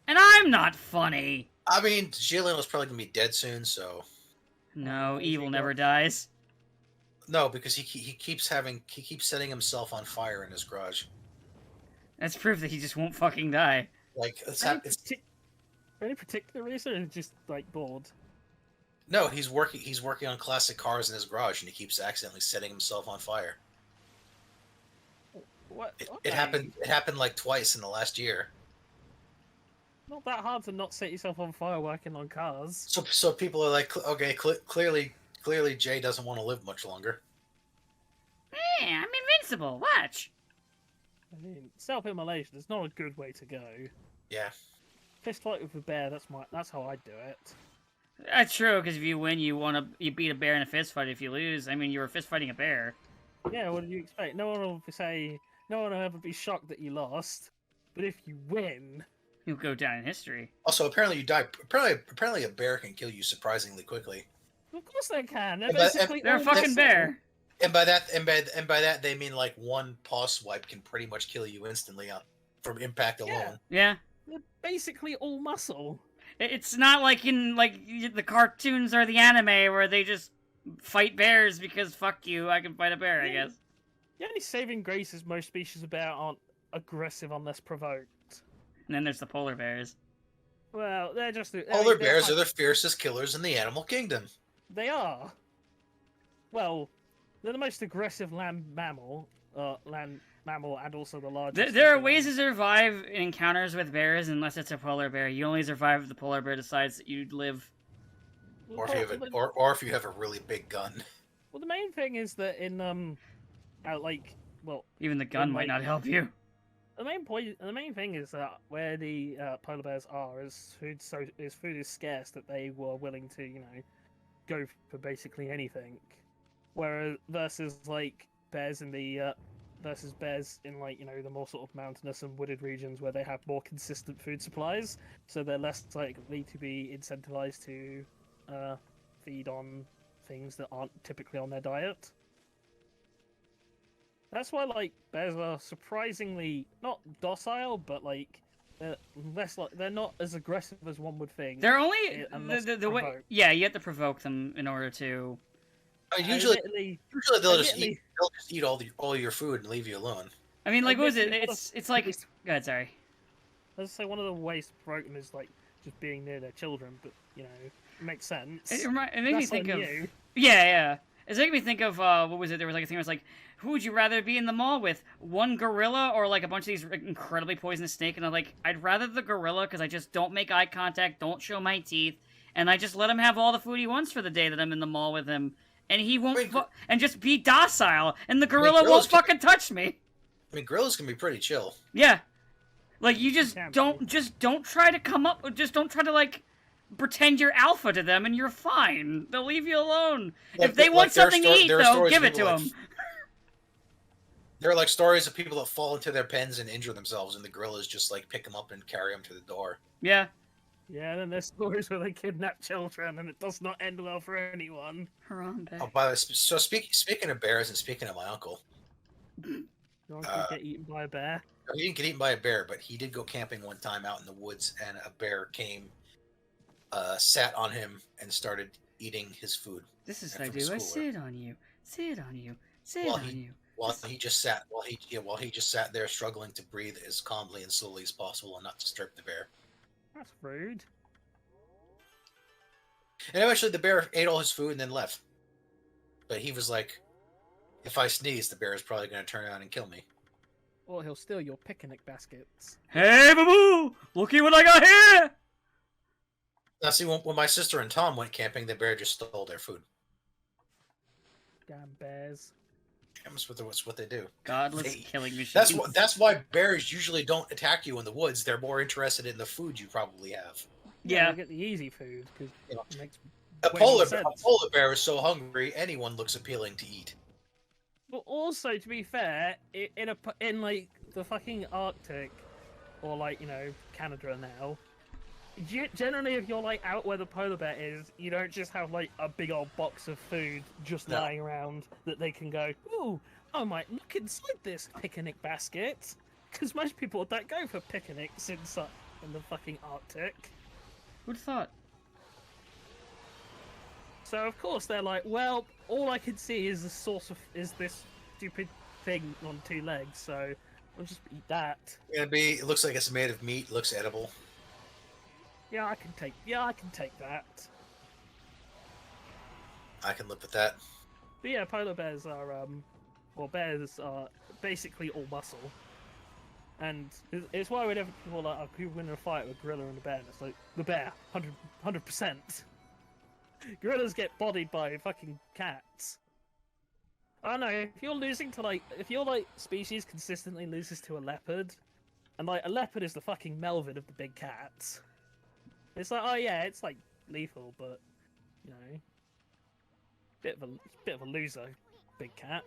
And I'm not funny. I mean, Jay Leno's probably gonna be dead soon, so No, evil never dies. no, because he keeps setting himself on fire in his garage. That's proof that he just won't fucking die. Like it's any particular reason, or just like bored? no, he's working on classic cars in his garage, and he keeps accidentally setting himself on fire. What? It happened like twice in the last year. Not that hard to not set yourself on fire working on cars. So people are like, okay, clearly Jay doesn't want to live much longer. Yeah, I'm invincible. Watch. I mean, self-immolation is not a good way to go. Yeah. Fist fight with a bear. That's how I do it. That's true, because if you win, you beat a bear in a fist fight. If you lose, I mean, you were fist fighting a bear. Yeah, what did you expect? No one will ever be shocked that you lost. But if you win, You'll go down in history. Also, apparently you die. Apparently a bear can kill you surprisingly quickly. of course they can. They're a fucking bear. And by that they mean like one paw swipe can pretty much kill you instantly from impact alone. Yeah. They're basically all muscle. It's not like in the cartoons or the anime where they just fight bears because fuck you, I can fight a bear, I guess. The only saving grace is most species of bear aren't aggressive unless provoked. And then there's the polar bears. Well, they're just... Polar bears are the fiercest killers in the animal kingdom. They are. Well, they're the most aggressive land mammal, and also the largest. There are ways to survive encounters with bears unless it's a polar bear. You only survive if the polar bear decides that you'd live. Or if you have a really big gun. Well, the main thing is that in even the gun might not help you. The main thing is that where the polar bears are is food is scarce that they were willing to go for basically anything, whereas versus bears in the the more sort of mountainous and wooded regions where they have more consistent food supplies, so they're less likely to be incentivized to feed on things that aren't typically on their diet. That's why bears are surprisingly not docile, but they're less they're not as aggressive as one would think. They're only the way. Yeah, you have to provoke them in order to. Usually they'll just eat all your food and leave you alone. I mean, what was it? It's like. Go ahead, sorry. Let's say one of the ways to provoke them is just being near their children, but it makes sense. It made me think of. You. Yeah. It's making me think of what was it? There was a thing where it's like, who would you rather be in the mall with? One gorilla or a bunch of these incredibly poisonous snake? And I'm like, I'd rather the gorilla because I just don't make eye contact, don't show my teeth, and I just let him have all the food he wants for the day that I'm in the mall with him, and he won't and just be docile, and the gorilla won't fucking touch me. I mean, gorillas can be pretty chill. Yeah, you just don't try to come up, just don't try to pretend you're alpha to them, and you're fine. They'll leave you alone. If they want something to eat, though, give it to them. There are stories of people that fall into their pens and injure themselves, and the gorillas just pick them up and carry them to the door. Yeah. Yeah, and then there's stories where they kidnap children, and it does not end well for anyone. Oh, by the way, so speaking of bears and speaking of my uncle, Your uncle get eaten by a bear. He didn't get eaten by a bear, but he did go camping one time out in the woods, and a bear came. Sat on him and started eating his food. This is what I do. I sit on you, sit on you, sit on you, while he just sat there struggling to breathe as calmly and slowly as possible and not disturb the bear. That's rude. And eventually the bear ate all his food and then left. But he was like, if I sneeze, the bear is probably going to turn around and kill me. Or he'll steal your picnic baskets. Hey, boo-boo! Looky what I got here! Now, see, when my sister and Tom went camping, the bear just stole their food. Damn bears. That's what they do. Godless killing machine. That's why bears usually don't attack you in the woods. They're more interested in the food you probably have. Yeah. You get the easy food because it makes A way more polar sense. bear is so hungry, anyone looks appealing to eat. But also, to be fair, in like the fucking Arctic, or like Canada now, generally if you're like out where the polar bear is, you don't just have like a big old box of food just No. lying around that they can go, ooh, I might look inside this picnic basket, because most people don't go for picnics in the fucking Arctic. Who'd thought? So of course they're like, well, all I can see is this stupid thing on 2 legs, so I'll just eat that. It looks like it's made of meat. Looks edible. Yeah, I can take that. I can live with that. But yeah, polar bears are bears are basically all muscle, and it's why whenever people are like, oh, people win in a fight with a gorilla and a bear, and it's like the bear, 100%. Gorillas get bodied by fucking cats. I don't know, if your species consistently loses to a leopard, and like a leopard is the fucking Melvin of the big cats. It's like, oh yeah, it's like lethal, but bit of a loser, big cat.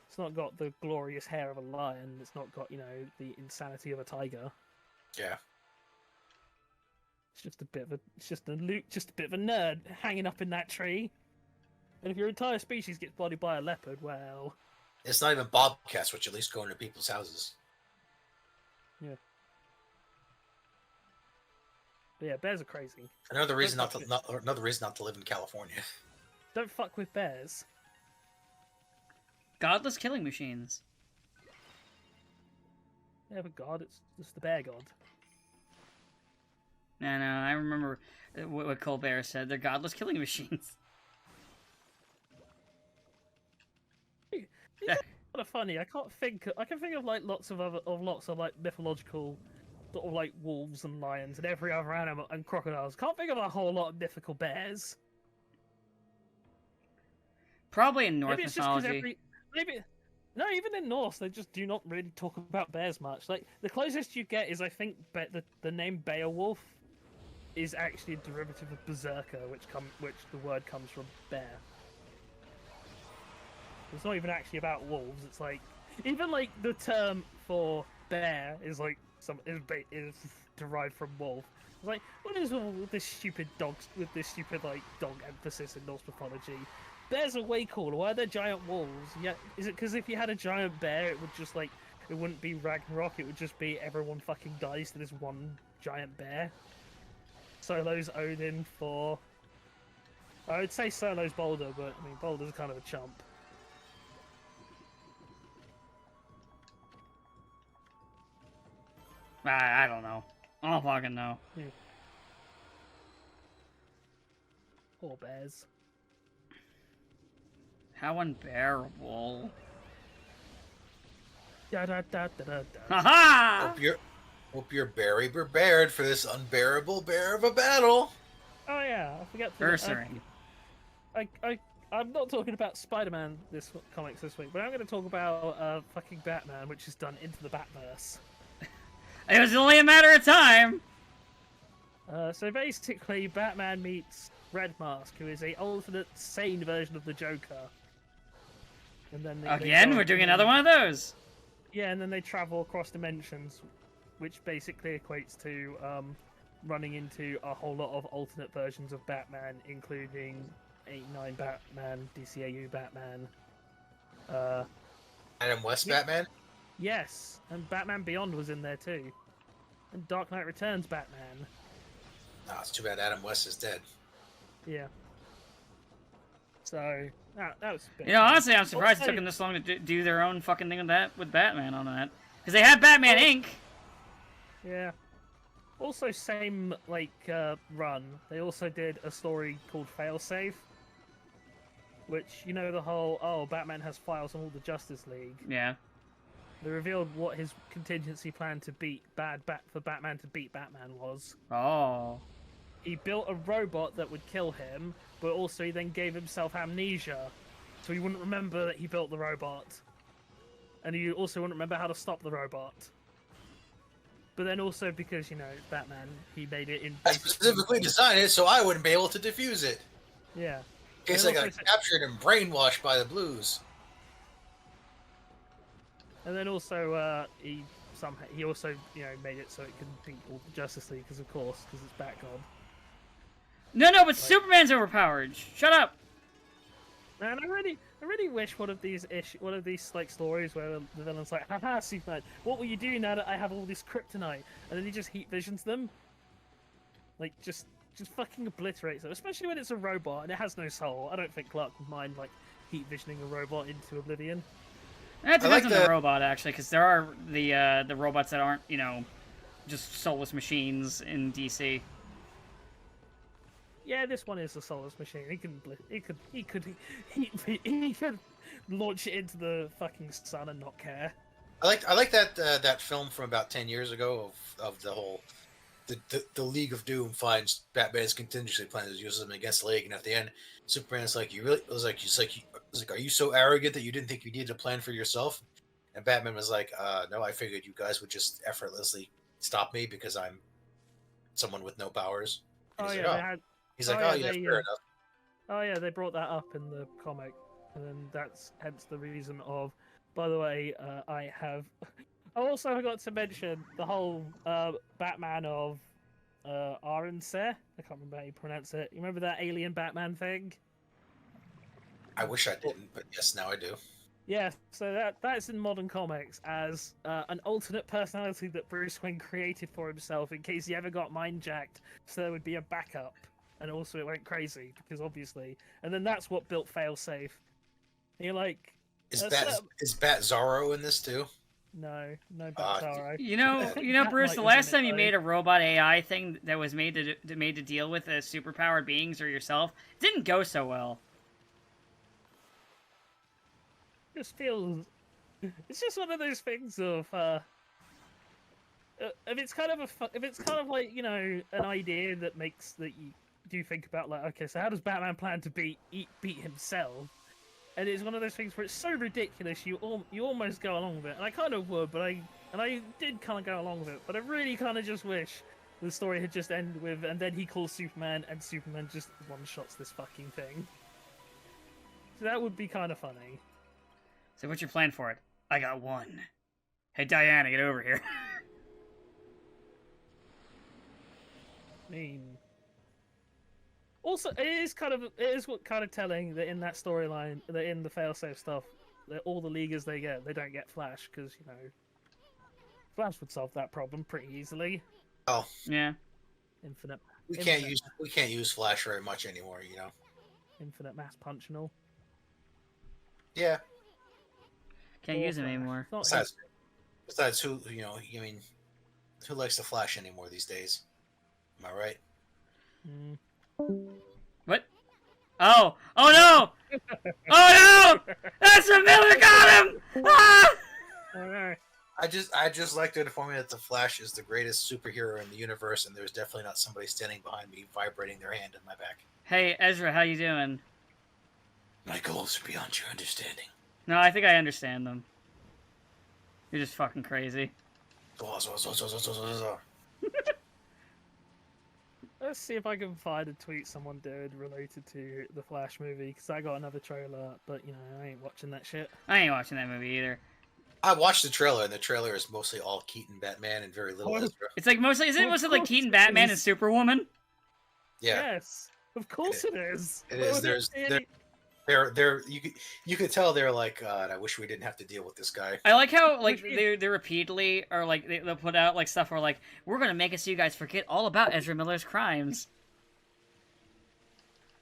It's not got the glorious hair of a lion. It's not got the insanity of a tiger. Yeah. It's just a bit of a nerd hanging up in that tree. And if your entire species gets bodied by a leopard, well, It's not even bobcats, which at least go into people's houses. yeah. But yeah, bears are crazy. Another reason not to live in California. Don't fuck with bears. Godless killing machines. Yeah, but God, it's the bear god. No, I remember what Colbert said. They're godless killing machines. It's kind of funny. I can think of like lots of like mythological sort of like wolves and lions and every other animal and crocodiles. Can't think of a whole lot of mythical bears. Probably in North Maybe it's just 'cause mythology. no, even in Norse, they just do not really talk about bears much. Like the closest you get is, I think, the name Beowulf is actually a derivative of berserker, which the word comes from bear. It's not even actually about wolves. It's like even like the term for bear is like is derived from wolf. It's like, what is all with this stupid dog emphasis in Norse mythology? Bears are way cooler. Why are there giant wolves? Yeah, is it because if you had a giant bear, it would just like it wouldn't be Ragnarok. It would just be everyone fucking dies to this one giant bear. Solo's Odin for. I would say Solo's Boulder, but I mean Boulder's kind of a chump. I don't know. I don't fucking know. Poor bears. How unbearable. Da da da da da. Haha! Hope you're very prepared for this unbearable bear of a battle. Oh yeah, I forgot to. Bursering. I'm not talking about Spider-Man comics this week, but I'm going to talk about fucking Batman, which is done into the Batverse. It was only a matter of time. So basically, Batman meets Red Mask, who is a alternate sane version of the Joker. And then Again, we're doing another one of those. Yeah, and then they travel across dimensions, which basically equates to running into a whole lot of alternate versions of Batman, including 89 Batman, DCAU Batman. Adam West Yeah. Batman? Yes, and Batman Beyond was in there too. And Dark Knight Returns Batman. Oh, it's too bad Adam West is dead. Yeah. So that was a bit You know, fun. honestly, I'm surprised it took Also- them this long to do their own fucking thing with Batman on that. Because they had Batman Inc. Yeah. Also, same run. They also did a story called Failsafe, which the whole Batman has files on all the Justice League. Yeah. They revealed what his contingency plan to beat for Batman to beat Batman was. Oh. He built a robot that would kill him, but also he then gave himself amnesia, so he wouldn't remember that he built the robot, and he also wouldn't remember how to stop the robot. But then also because Batman, he made it in. I specifically designed it so I wouldn't be able to defuse it. Yeah. In case I got captured and brainwashed by the Blues. And then also he also made it so it could beat all the Justice League because it's Batgirl. No, but Superman's overpowered. Shut up. Man, I really wish one of these stories where the villain's like, haha, Superman, what will you do now that I have all this kryptonite? And then he just heat visions them. Like, just fucking obliterates them. Especially when it's a robot and it has no soul. I don't think Clark would mind, heat visioning a robot into oblivion. That depends on the robot, actually, because there are the robots that aren't, just soulless machines in DC. Yeah, this one is a soulless machine. He could launch it into the fucking sun and not care. I like that film from about 10 years ago of the whole the League of Doom finds Batman's contingency plan, uses them against the League, and at the end, Superman's like, are you so arrogant that you didn't think you needed a plan for yourself? And Batman was like, no, I figured you guys would just effortlessly stop me because I'm someone with no powers. And he's like, fair enough. Oh yeah, they brought that up in the comic, and then that's hence the reason of. By the way, I also forgot to mention the whole Batman of Arense. I can't remember how you pronounce it. You remember that alien Batman thing? I wish I didn't, but yes, now I do. Yeah, so that's in modern comics as an alternate personality that Bruce Wayne created for himself in case he ever got mind jacked, so there would be a backup. And also it went crazy, because obviously... And then that's what built Failsafe. You're like... Is Bat Zorro in this too? No Bat Zorro. You know, Bruce, the last time you made a robot AI thing that was made to deal with superpowered beings or yourself, it didn't go so well. Just feels... It's just one of those things of... if it's kind of like, an idea that you do think about, like, okay, so how does Batman plan to beat himself? And it's one of those things where it's so ridiculous you almost go along with it. And I kind of would, but I did kind of go along with it. But I really kind of just wish the story had just ended with, and then he calls Superman, and Superman just one-shots this fucking thing. So that would be kind of funny. So what's your plan for it? I got one. Hey, Diana, get over here. I mean... Also, it is kind of telling that in that storyline, that in the failsafe stuff, that all the Leaguers they don't get Flash, because, Flash would solve that problem pretty easily. Oh. Yeah. Infinite. We can't use Flash very much anymore, Infinite mass punch and all. Yeah. Can't use him anymore. Besides who likes the Flash anymore these days? Am I right? Mm. What? Oh no! Oh no! Ezra Miller got him! Ah! Alright. I just like to inform you that the Flash is the greatest superhero in the universe, and there's definitely not somebody standing behind me vibrating their hand in my back. Hey, Ezra, how you doing? My goals are beyond your understanding. No, I think I understand them. You're just fucking crazy. Let's see if I can find a tweet someone did related to the Flash movie, because I got another trailer, but, I ain't watching that shit. I ain't watching that movie either. I watched the trailer, and the trailer is mostly all Keaton Batman and very little Ezra. It's like mostly, isn't it mostly like Keaton Batman and Superwoman? Yeah. Yes, of course it is. It is. You could tell they're like, God, I wish we didn't have to deal with this guy. I like how they repeatedly are like they'll put out like stuff where like we're gonna make it so you guys forget all about Ezra Miller's crimes.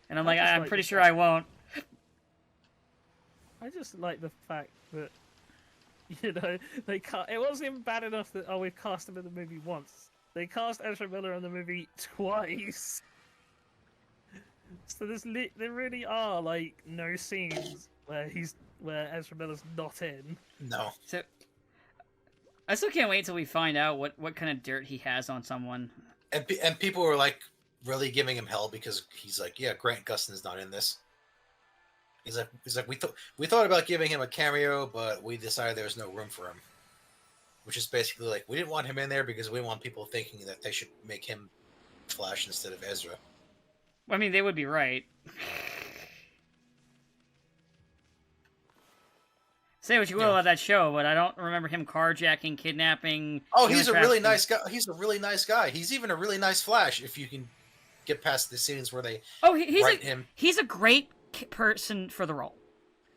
And I'm pretty sure I won't. I just like the fact that they cut. It wasn't even bad enough that we've cast him in the movie once. They cast Ezra Miller in the movie twice. So there really are like no scenes where Ezra Miller's not in. No. So I still can't wait till we find out what kind of dirt he has on someone. And people were like really giving him hell because he's like, yeah, Grant Gustin's not in this. He's like we thought about giving him a cameo, but we decided there was no room for him. Which is basically like we didn't want him in there because we want people thinking that they should make him Flash instead of Ezra. I mean, they would be right. Say what you will about that show, but I don't remember him carjacking, kidnapping. Oh, he's a really trafficking. nice guy. He's a really nice guy. He's even a really nice Flash if you can get past the scenes where they he's a great person for the role.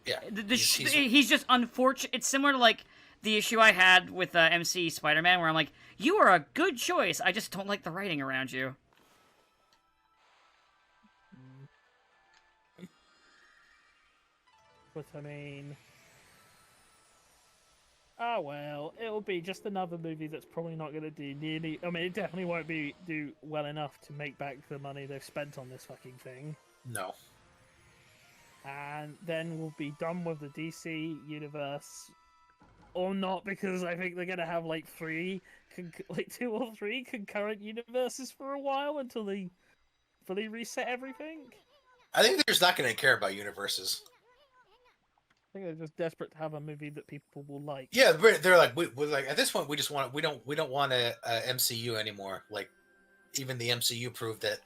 Yeah, he's just unfortunate. It's similar to like the issue I had with MC Spider-Man, where I'm like, you are a good choice. I just don't like the writing around you. But I mean, oh well, it'll be just another movie that's probably not going to do nearly. I mean, it definitely won't do well enough to make back the money they've spent on this fucking thing. No. And then we'll be done with the DC universe, or not, because I think they're going to have like 2 or 3 concurrent universes for a while until they fully reset everything. I think they're just not going to care about universes. I think they're just desperate to have a movie that people will like. Yeah, they're like we're like at this point we don't want a MCU anymore. Like even the MCU proved that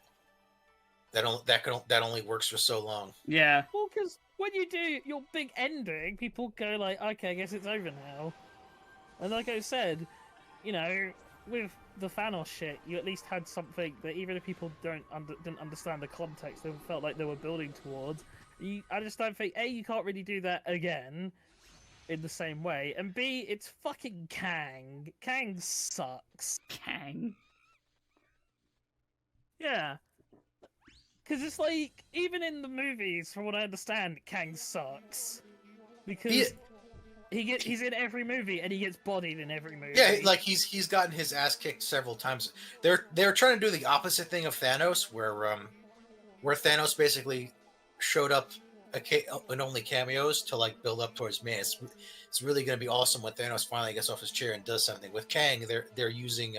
only works for so long. Yeah. Well, because when you do your big ending, people go like, "Okay, I guess it's over now." And like I said, with the Thanos shit, you at least had something that even if people didn't understand the context, they felt like they were building towards. I just don't think A, you can't really do that again in the same way, and B, it's fucking Kang. Kang sucks. Kang. Yeah. Because it's like, even in the movies, from what I understand, Kang sucks. Because he's in every movie, and he gets bodied in every movie. Yeah, like he's gotten his ass kicked several times. They're trying to do the opposite thing of Thanos, where Thanos basically showed up in only cameos to like build up towards, man, it's really going to be awesome when Thanos finally gets off his chair and does something. With Kang, they're using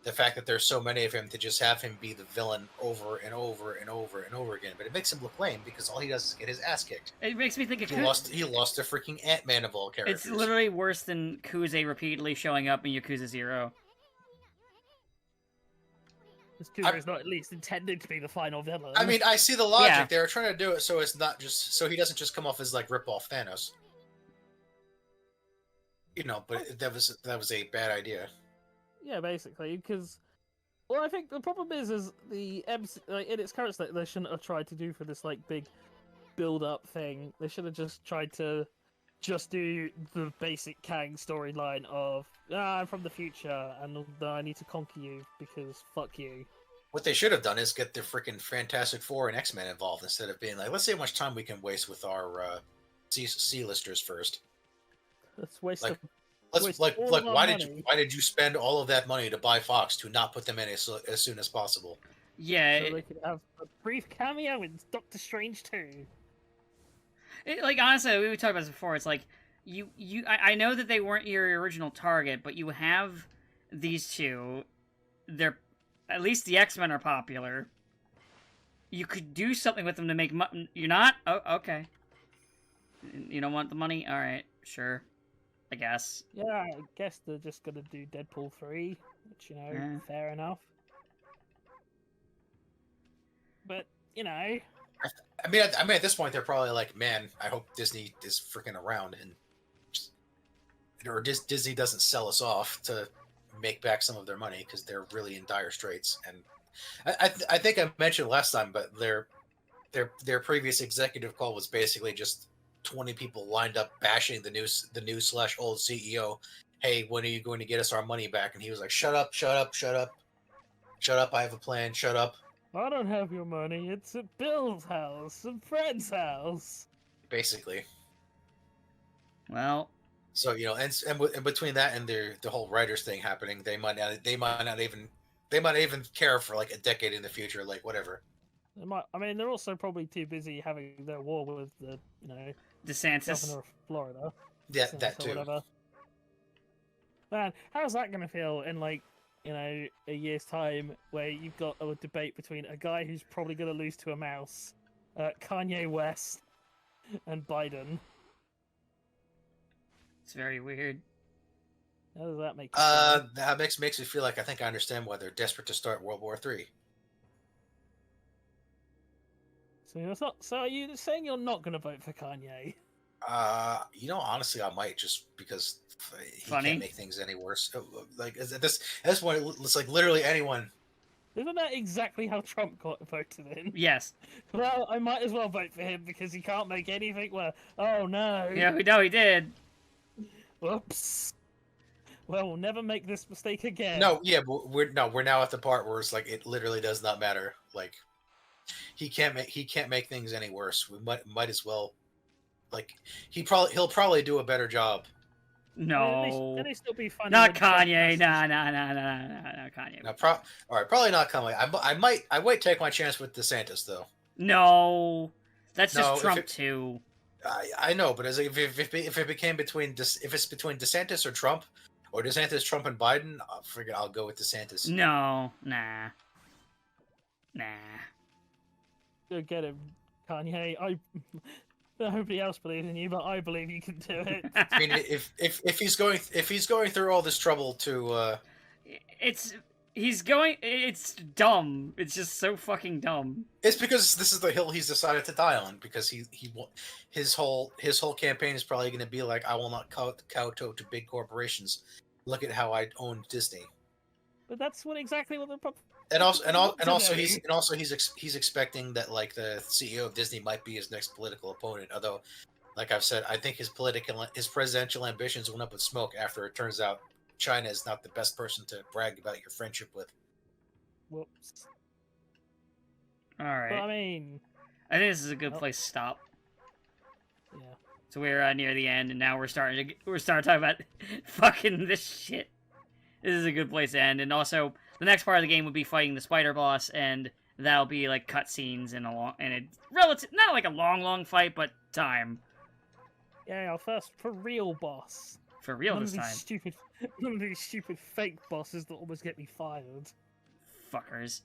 the fact that there's so many of him to just have him be the villain over and over and over and over again. But it makes him look lame because all he does is get his ass kicked. It makes me think he lost the freaking Ant-Man of all characters. It's literally worse than Kuze repeatedly showing up in Yakuza 0. Kuze is not at least intended to be the final villain. I mean, I see the logic. Yeah. They were trying to do it so it's not just so he doesn't just come off as like rip-off Thanos. But that was a bad idea. Yeah, basically, because I think the problem is the MC, like, in its current state, they shouldn't have tried to do for this like big build-up thing. They should have just tried to just do the basic Kang storyline of I'm from the future and I need to conquer you because fuck you. What they should have done is get the freaking Fantastic Four and X-Men involved instead of being like, let's see how much time we can waste with our C-listers first. Let's waste. Why did you spend all of that money to buy Fox to not put them in as soon as possible? Yeah, so they could have a brief cameo in Doctor Strange 2. Like, honestly, we talked about this before. It's like I know that they weren't your original target, but you have these two. They're at least the X-Men are popular. You could do something with them to make money. You're not? Oh, okay. You don't want the money? All right, sure. I guess. Yeah, I guess they're just gonna do Deadpool 3, which fair enough. But I mean, at this point, they're probably like, man, I hope Disney is freaking around or Disney doesn't sell us off to make back some of their money because they're really in dire straits. And I think I mentioned last time, but their previous executive call was basically just 20 people lined up bashing the new / old CEO. Hey, when are you going to get us our money back? And he was like, shut up, shut up, shut up, shut up. I have a plan. Shut up. I don't have your money. It's at Bill's house and Fred's house. Basically. Well, So and between that and the whole writers thing happening, they might not even care for like a decade in the future, like whatever. They might. I mean, they're also probably too busy having their war with the DeSantis. governor of Florida, Yeah, DeSantis that or too. whatever. Man, how's that gonna feel in like a year's time, where you've got a debate between a guy who's probably gonna lose to a mouse, Kanye West, and Biden? It's very weird. How does that make you feel? That makes me feel like I think I understand why they're desperate to start World War III. So it's not. So are you saying you're not gonna vote for Kanye? Honestly, I might just because he Funny. can't make things any worse. Like at this point, it's like literally anyone. Isn't that exactly how Trump got voted in? Yes. Well, I might as well vote for him because he can't make anything worse. Oh no! Yeah, we know he did. Whoops. Well, we'll never make this mistake again. No, yeah, but we're now at the part where it's like it literally does not matter. Like he can't make things any worse. We might as well. Like he'll probably do a better job. No. Can they still be funny? Not when Trump Kanye. passes- Nah, Kanye. Now, all right, probably not coming. I might take my chance with DeSantis though. No. That's No, just if Trump it- too. I know, but if it became if it's between DeSantis or Trump, or DeSantis, Trump, and Biden, I'll go with DeSantis. No. Nah. Go get him, Kanye. Nobody else believes in you, but I believe you can do it. I mean, if he's going through all this trouble to, It's dumb. It's just so fucking dumb. it's because this is the hill he's decided to die on. Because his whole campaign is probably going to be like, I will not kowtow to big corporations. Look at how I own Disney. But that's exactly what the And also Today. he's expecting that like the CEO of Disney might be his next political opponent. Although, like I've said, I think his presidential ambitions went up with smoke after it turns out China is not the best person to brag about your friendship with. Whoops. All But right. I mean, I think this is a good Oh. place to stop. yeah. So we're near the end, and now we're starting talking about fucking this shit. This is a good place to end, and also the next part of the game would be fighting the spider boss, and that'll be like cutscenes and not like a long fight, but time Yeah, our first for real boss. for real None this of time. these none of these stupid fake bosses that almost get me fired. Fuckers.